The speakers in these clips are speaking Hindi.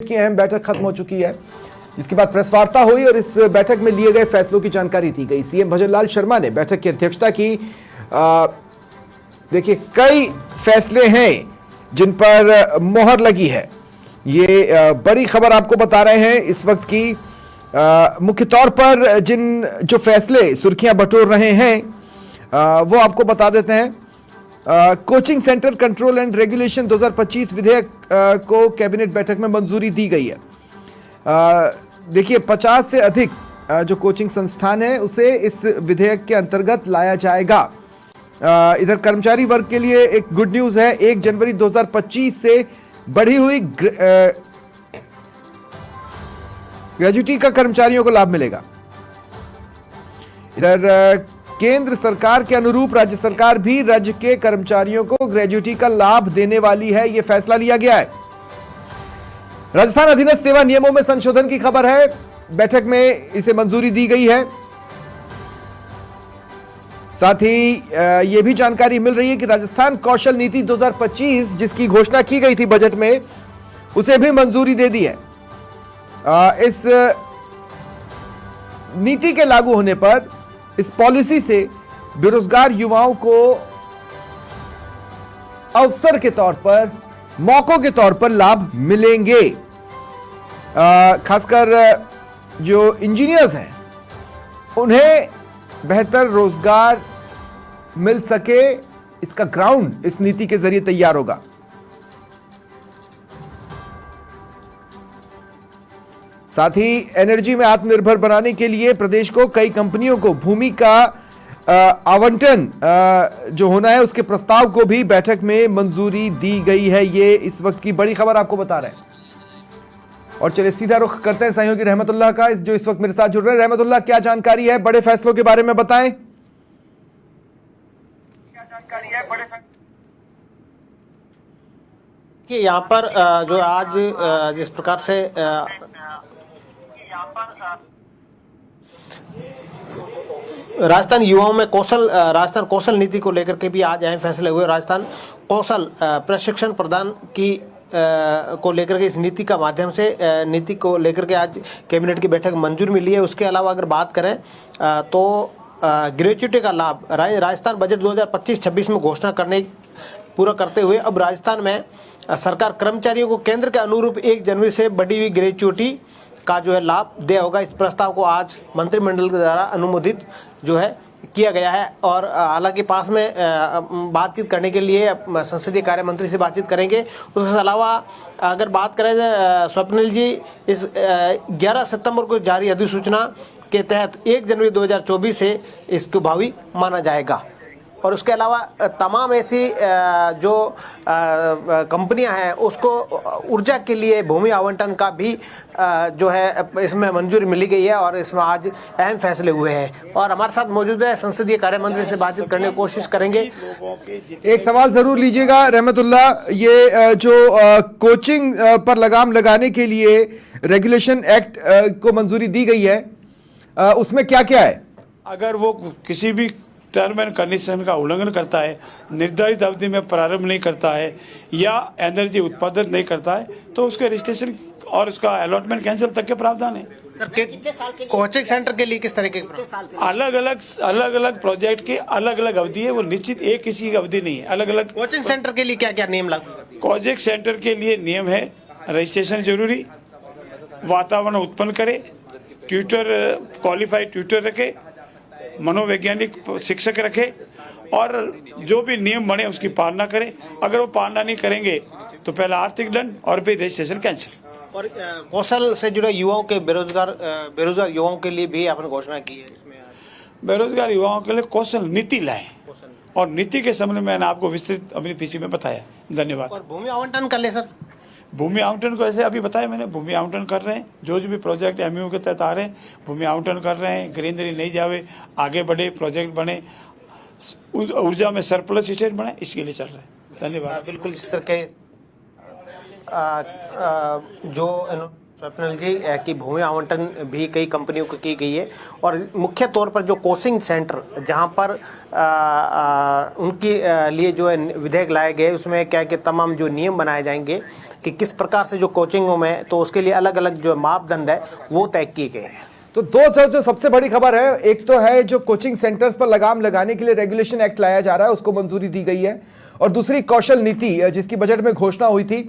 की अहम बैठक खत्म हो चुकी है, जिसके बाद प्रेस वार्ता हुई और इस बैठक में लिए गए फैसलों की जानकारी दी गई। सीएम भजनलाल शर्मा ने बैठक की अध्यक्षता की। देखिए, कई फैसले हैं जिन पर मोहर लगी है। ये बड़ी खबर आपको बता रहे हैं इस वक्त की। मुख्य तौर पर जो फैसले सुर्खियां बटोर रहे हैं वो आपको बता देते हैं। Coaching centre control and regulation 2025 विधेयक को कैबिनेट बैठक में मंजूरी दी गई है। देखिए, 50 से अधिक जो कोचिंग संस्थान है उसे इस विधेयक के अंतर्गत लाया जाएगा। इधर कर्मचारी वर्ग के लिए एक गुड न्यूज है। 1 जनवरी 2025 से बढ़ी हुई ग्रेजुटी का कर्मचारियों को लाभ मिलेगा। इधर केंद्र सरकार के अनुरूप राज्य सरकार भी राज्य के कर्मचारियों को ग्रेजुटी का लाभ देने वाली है। यह फैसला लिया गया है। राजस्थान अधीनस्थ सेवा नियमों में संशोधन की खबर है। बैठक में इसे मंजूरी दी गई है। साथ ही यह भी जानकारी मिल रही है कि राजस्थान कौशल नीति 2025 जिसकी घोषणा की गई थी बजट में, उसे भी मंजूरी दे दी है। इस नीति के लागू होने पर इस पॉलिसी से बेरोजगार युवाओं को अवसर के तौर पर, मौकों के तौर पर लाभ मिलेंगे। खासकर जो इंजीनियर्स हैं उन्हें बेहतर रोजगार मिल सके, इसका ग्राउंड इस नीति के जरिए तैयार होगा। साथ ही एनर्जी में आत्मनिर्भर बनाने के लिए प्रदेश को कई कंपनियों को भूमि का आवंटन जो होना है उसके प्रस्ताव को भी बैठक में मंजूरी दी गई है। ये इस वक्त की बड़ी खबर आपको बता रहे हैं। और चलिए सीधा रुख करते हैं सहयोगी रहमतुल्लाह का, जो इस वक्त मेरे साथ जुड़ रहे हैं। रहमतुल्लाह, क्या जानकारी है बड़े फैसलों के बारे में, बताएं। कि यहाँ पर जो आज जिस प्रकार से राजस्थान युवाओं में राजस्थान कौशल नीति को लेकर के भी आज अहम फैसले हुए। राजस्थान कौशल प्रशिक्षण प्रदान की को लेकर के इस नीति का माध्यम से नीति को लेकर के आज कैबिनेट की बैठक मंजूर मिली है। उसके अलावा अगर बात करें तो ग्रेच्युटी का लाभ राजस्थान बजट 2025-26 में घोषणा पूरा करते हुए अब राजस्थान में सरकार कर्मचारियों को केंद्र के अनुरूप 1 जनवरी से बढ़ी हुई ग्रेच्युटी का जो है लाभ दिया होगा। इस प्रस्ताव को आज मंत्रिमंडल के द्वारा अनुमोदित जो है किया गया है। और हालांकि पास में बातचीत करने के लिए संसदीय कार्य मंत्री से बातचीत करेंगे। उसके अलावा अगर बात करें स्वप्निल जी, इस 11 सितंबर को जारी अधिसूचना के तहत 1 जनवरी 2024 से इसको भावी माना जाएगा। और उसके अलावा तमाम ऐसी जो कंपनियां हैं उसको ऊर्जा के लिए भूमि आवंटन का भी जो है इसमें मंजूरी मिली गई है और इसमें आज अहम फैसले हुए हैं। और हमारे साथ मौजूद है संसदीय कार्य मंत्री से बातचीत करने की कोशिश करेंगे। एक सवाल जरूर लीजिएगा रहमतुल्लाह, ये जो कोचिंग पर लगाम लगाने के लिए रेगुलेशन एक्ट को मंजूरी दी गई है, उसमें क्या क्या है? अगर वो किसी भी टर्म एंड कंडीशन का उल्लंघन करता है, निर्धारित अवधि में प्रारंभ नहीं करता है या एनर्जी उत्पादन नहीं करता है, तो उसके रजिस्ट्रेशन और उसका अलॉटमेंट कैंसिल तक के प्रावधान है। सर, कोचिंग सेंटर के लिए किस तरीके के अलग अलग प्रोजेक्ट की अलग अलग अवधि है। वो निश्चित एक किसी की अवधि नहीं है, अलग अलग। कोचिंग सेंटर के लिए क्या क्या नियम लागू? कोचिंग सेंटर के लिए नियम है, रजिस्ट्रेशन जरूरी, वातावरण उत्पन्न करे, ट्यूटर क्वालिफाइड ट्यूटर रखे, मनोवैज्ञानिक शिक्षक रखे और जो भी नियम बने उसकी पालना करें। अगर वो पालना नहीं करेंगे तो पहला आर्थिक दंड और फिर रजिस्ट्रेशन कैंसिल। और कौशल से जुड़े युवाओं के बेरोजगार युवाओं के लिए भी आपने घोषणा की है। इसमें बेरोजगार युवाओं के लिए कौशल नीति लाए और नीति के संबंध में मैंने आपको विस्तृत अपनी पीसी में बताया। धन्यवाद। और भूमि आवंटन कर ले सर। भूमि आवंटन को ऐसे अभी बताया मैंने, भूमि आवंटन कर रहे हैं। जो भी प्रोजेक्ट एमयू के तहत आ रहे हैं भूमि आवंटन कर रहे हैं। ग्रीनरी नहीं जावे, आगे बढ़े, प्रोजेक्ट बने, ऊर्जा में सरप्लस स्टेट बने, इसके लिए चल रहे हैं। धन्यवाद। बिल्कुल, इस तरह के जो स्वप्निल जी की भूमि आवंटन भी कई कंपनियों को की गई है। और मुख्य तौर पर जो कोचिंग सेंटर जहां पर उनके लिए जो है विधेयक लाए गए उसमें क्या है कि तमाम जो नियम बनाए जाएंगे कि कि किस प्रकार से जो कोचिंगों में तो उसके लिए अलग अलग जो मापदंड है वो तय किए गए हैं। तो दो जो सबसे बड़ी खबर है, एक तो है जो कोचिंग सेंटर्स पर लगाम लगाने के लिए रेगुलेशन एक्ट लाया जा रहा है, उसको मंजूरी दी गई है, और दूसरी कौशल नीति जिसकी बजट में घोषणा हुई थी।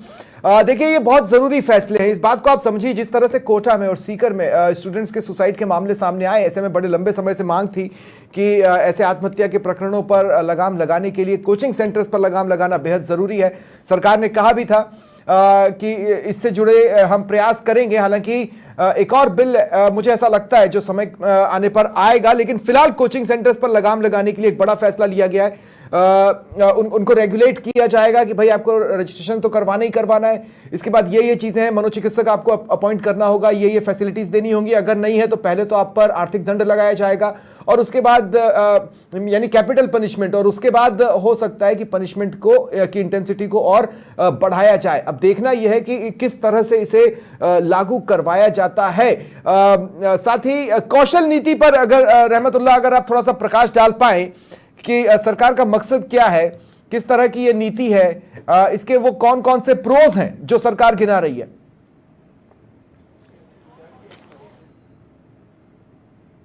देखिए ये बहुत जरूरी फैसले हैं, इस बात को आप समझिए। जिस तरह से कोटा में और सीकर में स्टूडेंट्स के सुसाइड के मामले सामने आए, ऐसे में बड़े लंबे समय से मांग थी कि ऐसे आत्महत्या के प्रकरणों पर लगाम लगाने के लिए कोचिंग सेंटर्स पर लगाम लगाना बेहद जरूरी है। सरकार ने कहा भी था कि इससे जुड़े हम प्रयास करेंगे। हालांकि एक और बिल मुझे ऐसा लगता है जो समय आने पर आएगा, लेकिन फिलहाल कोचिंग सेंटर्स पर लगाम लगाने के लिए एक बड़ा फैसला लिया गया है। उनको रेगुलेट किया जाएगा कि भाई आपको रजिस्ट्रेशन तो करवाना ही करवाना है, इसके बाद ये चीजें हैं, मनोचिकित्सक आपको अपॉइंट करना होगा, ये फैसिलिटीज देनी होंगी, अगर नहीं है तो पहले तो आप पर आर्थिक दंड लगाया जाएगा और उसके बाद यानी कैपिटल पनिशमेंट, और उसके बाद हो सकता है कि पनिशमेंट की इंटेंसिटी को और बढ़ाया जाए। अब देखना यह है कि किस तरह से इसे लागू करवाया जाता है। साथ ही कौशल नीति पर अगर रहमतुल्लाह अगर आप थोड़ा सा प्रकाश डाल पाए कि सरकार का मकसद क्या है, किस तरह की ये नीति है, इसके वो कौन कौन से प्रोज हैं जो सरकार गिना रही है।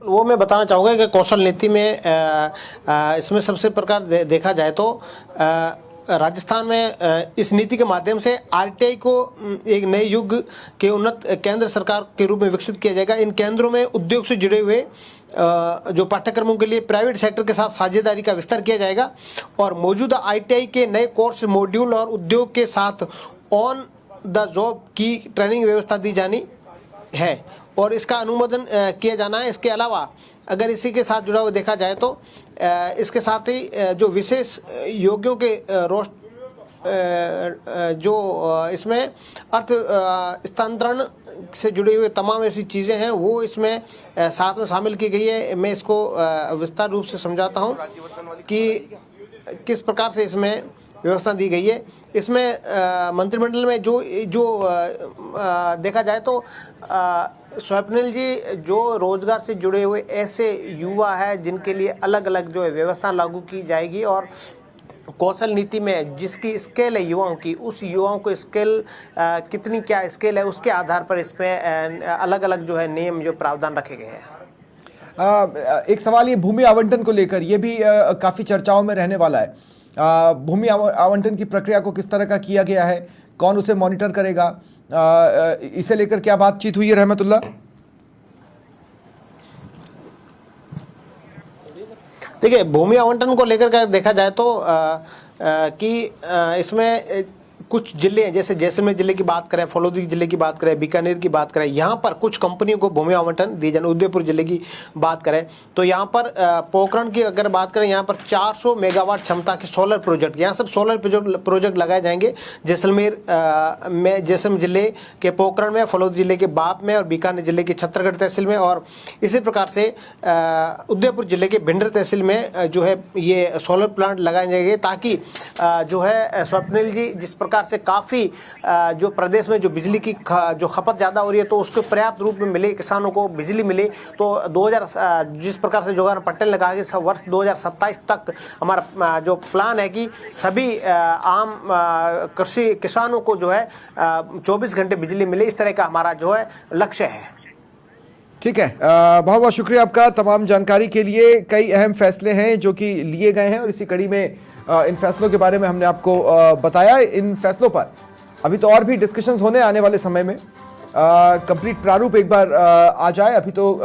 वो मैं बताना चाहूँगा कि कौशल नीति में इसमें सबसे प्रकार देखा जाए तो राजस्थान में इस नीति के माध्यम से आरटीआई को एक नए युग के उन्नत केंद्र सरकार के रूप में विकसित किया जाएगा। इन केंद्रों में उद्योग से जुड़े हुए जो पाठ्यक्रमों के लिए प्राइवेट सेक्टर के साथ साझेदारी का विस्तार किया जाएगा और मौजूदा आईटीआई के नए कोर्स मॉड्यूल और उद्योग के साथ ऑन द जॉब की ट्रेनिंग व्यवस्था दी जानी है और इसका अनुमोदन किया जाना है। इसके अलावा अगर इसी के साथ जुड़ा हुआ देखा जाए तो इसके साथ ही जो विशेष योग्यों के जो इसमें अर्थ स्थानांतरण से जुड़ी हुई तमाम ऐसी चीज़ें हैं वो इसमें साथ में शामिल की गई है। मैं इसको विस्तार रूप से समझाता हूँ कि किस प्रकार से इसमें व्यवस्था दी गई है। इसमें मंत्रिमंडल में जो देखा जाए तो स्वप्निल जी जो रोजगार से जुड़े हुए ऐसे युवा है जिनके लिए अलग अलग जो है व्यवस्था लागू की जाएगी और कौशल नीति में जिसकी स्केल है युवाओं की, उस युवाओं को स्केल कितनी क्या स्केल है उसके आधार पर इसमें अलग अलग जो है नियम जो प्रावधान रखे गए हैं। एक सवाल ये भूमि आवंटन को लेकर, ये भी काफ़ी चर्चाओं में रहने वाला है। भूमि आवंटन की प्रक्रिया को किस तरह का किया गया है, कौन उसे मॉनिटर करेगा, इसे लेकर क्या बातचीत हुई है रहमतुल्लाह? देखिए भूमि आवंटन को लेकर के देखा जाए तो कि इसमें कुछ जिले हैं, जैसे जैसलमेर जिले की बात करें, फलोदी जिले की बात करें, बीकानेर की बात करें, यहाँ पर कुछ कंपनियों को भूमि आवंटन दी जाए। उदयपुर जिले की बात करें तो यहाँ पर पोखरण की अगर बात करें यहाँ पर 400 मेगावाट क्षमता के सोलर प्रोजेक्ट, यहाँ सब सोलर प्रोजेक्ट लगाए जाएंगे। जैसलमेर में जैसलमेर जिले के पोखरण में, फलोदी जिले के बाप में और बीकानेर जिले के छत्तरगढ़ तहसील में और इसी प्रकार से उदयपुर जिले के भिंडर तहसील में जो है ये सोलर प्लांट लगाए जाएंगे ताकि जो है स्वप्निल जी जिस प्रकार से काफ़ी जो प्रदेश में जो बिजली की जो खपत ज़्यादा हो रही है तो उसको पर्याप्त रूप में मिले, किसानों को बिजली मिले। तो 2000 जिस प्रकार से जोगान पटेल ने कहा कि वर्ष 2027 तक हमारा जो प्लान है कि सभी आम कृषि किसानों को जो है 24 घंटे बिजली मिले, इस तरह का हमारा जो है लक्ष्य है। ठीक है, बहुत बहुत शुक्रिया आपका तमाम जानकारी के लिए। कई अहम फैसले हैं जो कि लिए गए हैं और इसी कड़ी में इन फैसलों के बारे में हमने आपको बताया। इन फैसलों पर अभी तो और भी डिस्कशंस होने आने वाले समय में, कंप्लीट प्रारूप एक बार आ जाए। अभी तो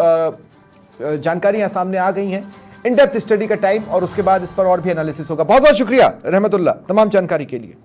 जानकारियां सामने आ गई हैं, इन डेप्थ स्टडी का टाइम और उसके बाद इस पर और भी एनालिसिस होगा। बहुत बहुत शुक्रिया रहमतुल्लाह तमाम जानकारी के लिए।